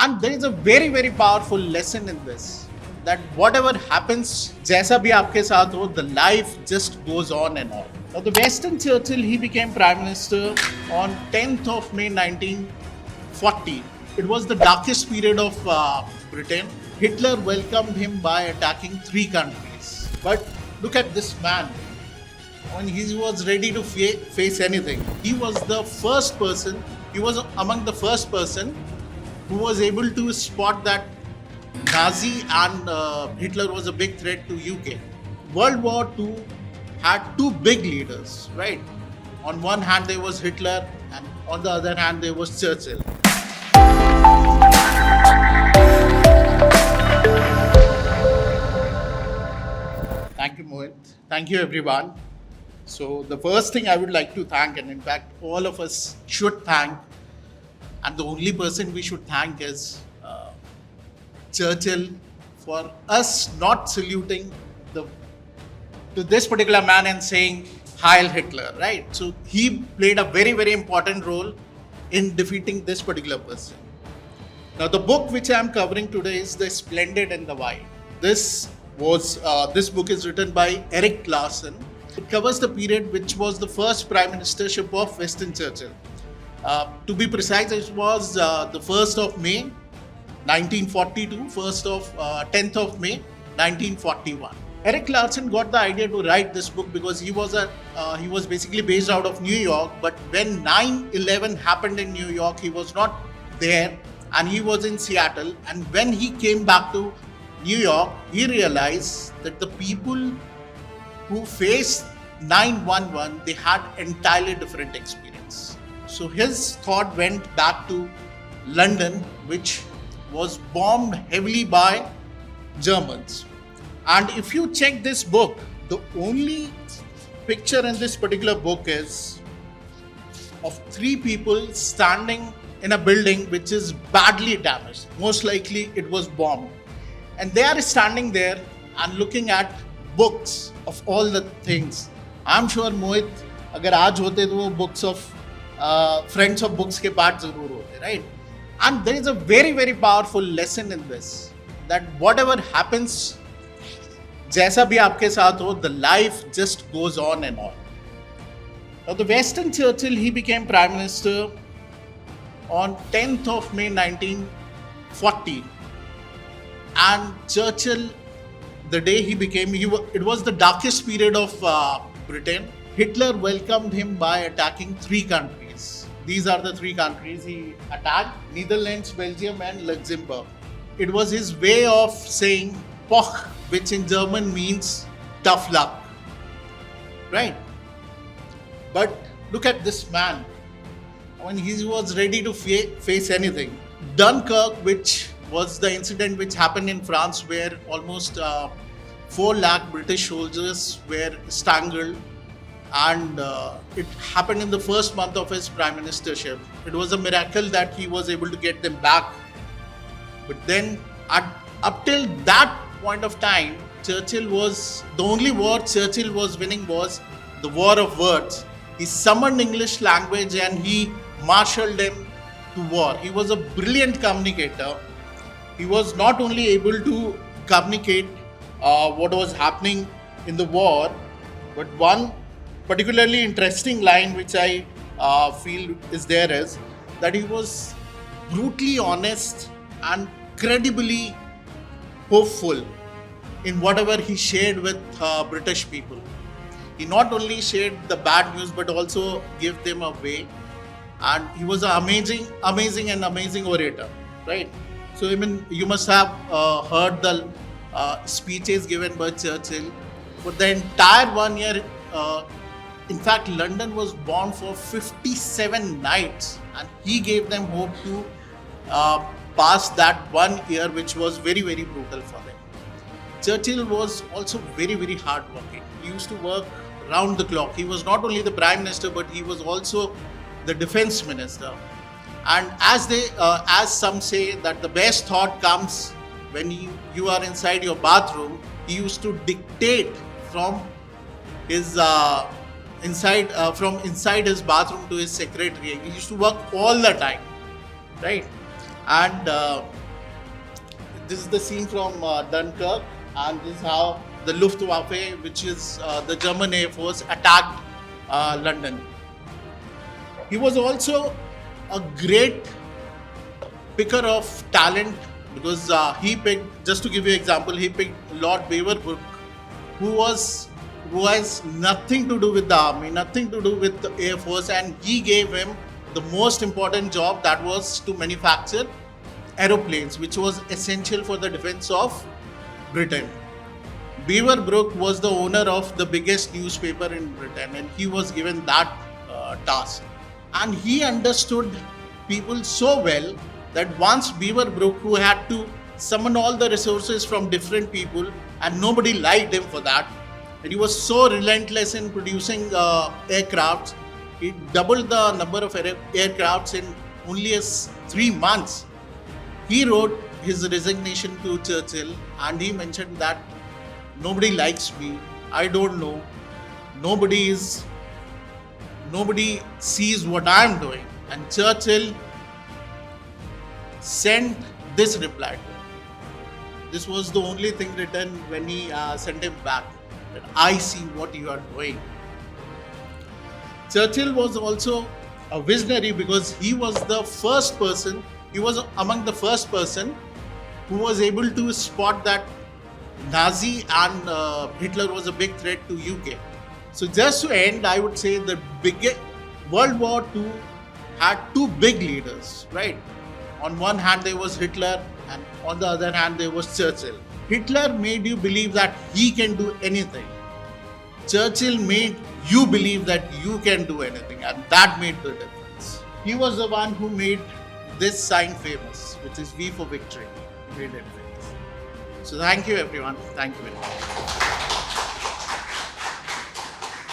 And there is a very, very powerful lesson in this, that whatever happens, jaisa bhi aapke saath ho, the life just goes on and on. Now, the Winston Churchill, he became Prime Minister on 10th of May 1940. It was the darkest period of Britain. Hitler welcomed him by attacking 3 countries. But look at this man. When he was ready to face anything, he was the first person, he was among the first person who was able to spot that Nazi and Hitler was a big threat to UK. World War II had 2 big leaders, right? On one hand there was Hitler, and on the other hand there was Churchill. Thank you, Mohit. Thank you, everyone. So the first thing I would like to thank, and in fact all of us should thank, and the only person we should thank is Churchill, for us not saluting to this particular man and saying Heil Hitler, right? So he played a very, very important role in defeating this particular person. Now the book which I am covering today is The Splendid and the Wild. This book is written by Erik Larson. It covers the period which was the first prime ministership of Winston Churchill. To be precise, it was the 1st of May 1942, 10th of May 1941. Erik Larson got the idea to write this book because he was basically based out of New York, but when 9/11 happened in New York, he was not there and he was in Seattle. And when he came back to New York, he realized that the people who faced 9/11, they had entirely different experience. So his thought went back to London, which was bombed heavily by Germans. And if you check this book, the only picture in this particular book is of 3 people standing in a building which is badly damaged. Most likely it was bombed. And they are standing there and looking at books of all the things. I'm sure Mohit, agar aaj hote to wo books of friends of books ke part zarur hote, right? And there is a very, very powerful lesson in this, that whatever happens, jaisa bhi aapke saath ho, the life just goes on and on. Now the Winston Churchill, he became Prime Minister on 10th of May 1940. And Churchill, the day he became, it was the darkest period of Britain. Hitler welcomed him by attacking 3 countries. These are the 3 countries he attacked: Netherlands, Belgium and Luxembourg. It was his way of saying Poch, which in German means tough luck, right? But look at this man. When he was ready to face anything. Dunkirk, which was the incident which happened in France, where almost 4 lakh British soldiers were strangled, and it happened in the first month of his prime ministership. It was a miracle that he was able to get them back. But then up till that point of time, the only war Churchill was winning was the war of words. He summoned English language and he marshaled them to war. He was a brilliant communicator. He was not only able to communicate what was happening in the war, but one particularly interesting line which I feel is there is that he was brutally honest and credibly hopeful in whatever he shared with British people. He not only shared the bad news but also gave them a way, and he was an amazing orator, right? So I mean, you must have heard the speeches given by Churchill for the entire 1 year. In fact, London was bombed for 57 nights, and he gave them hope to pass that 1 year, which was very, very brutal for them. Churchill was also very, very hardworking. He used to work round the clock. He was not only the Prime Minister, but he was also the Defense Minister. And as some say that the best thought comes when you are inside your bathroom, he used to dictate from his inside his bathroom to his secretary. He used to work all the time, right? And this is the scene from Dunkirk, and this is how the Luftwaffe, which is the German Air Force, attacked London. He was also a great picker of talent because he picked, just to give you an example, he picked Lord Beaverbrook, who has nothing to do with the army, nothing to do with the Air Force, and he gave him the most important job, that was to manufacture aeroplanes, which was essential for the defense of Britain. Beaverbrook was the owner of the biggest newspaper in Britain, and he was given that task. And he understood people so well that once Beaverbrook, who had to summon all the resources from different people, and nobody liked him for that, and he was so relentless in producing aircrafts, he doubled the number of aircrafts in only 3 months. He wrote his resignation to Churchill, and he mentioned that nobody likes me, I don't know, nobody sees what I am doing. And Churchill sent this reply to him. This was the only thing written when he sent him back, that I see what you are doing. Churchill was also a visionary because he was among the first person who was able to spot that Nazi and Hitler was a big threat to UK. So just to end, I would say the World War II had two big leaders, right? On one hand there was Hitler, and on the other hand there was Churchill. Hitler made you believe that he can do anything. Churchill made you believe that you can do anything, and that made the difference. He was the one who made this sign famous, which is V for victory. He made it famous. So thank you everyone. Thank you very much.